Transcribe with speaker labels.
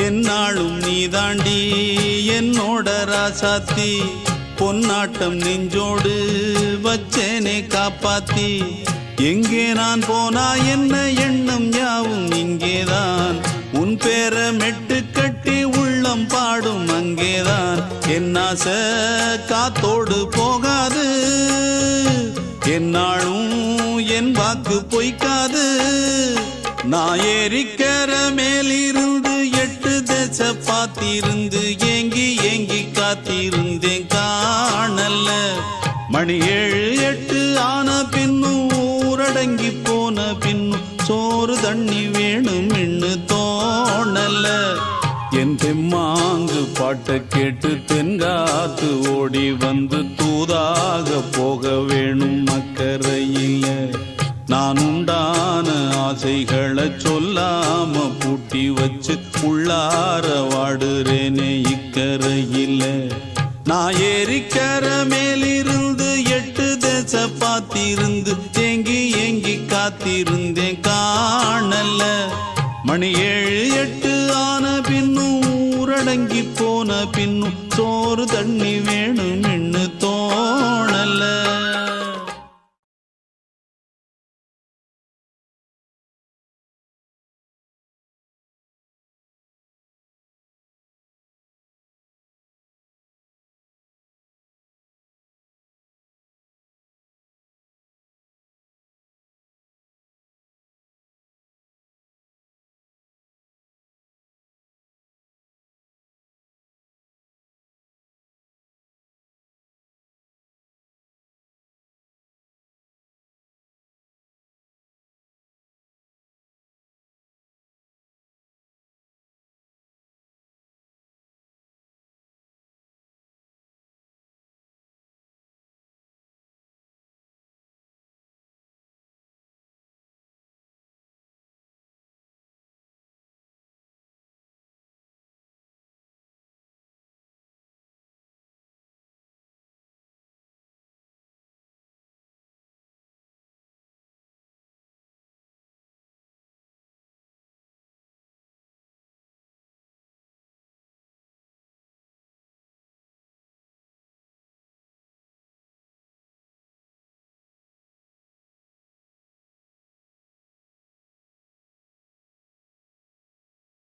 Speaker 1: என்னாலும் நீதாண்டி என்னோட ராசாத்தி பொன்னாட்டம் நெஞ்சோடு வச்சேனே காப்பாத்தி எங்கே நான் போனா என்ன எண்ணம் யாவும் இங்கேதான் உன் பேர மெட்டு கட்டி உள்ளம் பாடும் அங்கேதான் என் ஆசை காத்தோடு போகாது என்னாலும் என் வாக்கு பொய்க்காது நான் ஏறிக்கர மேலிருந்து 8 தேச பார்த்திருந்து ஏங்கி ஏங்கி காத்திருந்தேன் காணல்ல மணி 7 8 ஆன பின்னும் ஊரடங்கி போன பின்னும் சோறு தண்ணி வேணும் இன்னு தோணல என் தெம்மாங்கு பாட்டை கேட்டு தென்காத்து ஓடி வந்து தூதாக போக வேணும் அக்கறையில நான் உண்டான ஆசைகளை சொல்லாம பூட்டி வச்சு உள்ளார வாடுறேனே இக்கரையில நான் ஏறிக்கர மேலிருந்து 8 தேச பார்த்திருந்து ஏங்கி ஏங்கி காத்திருந்தேன் காணல மணி 7 8 ஆன பின்னும் ஊரடங்கி போன பின்னும் சோறு தண்ணி வேணும் இன்னு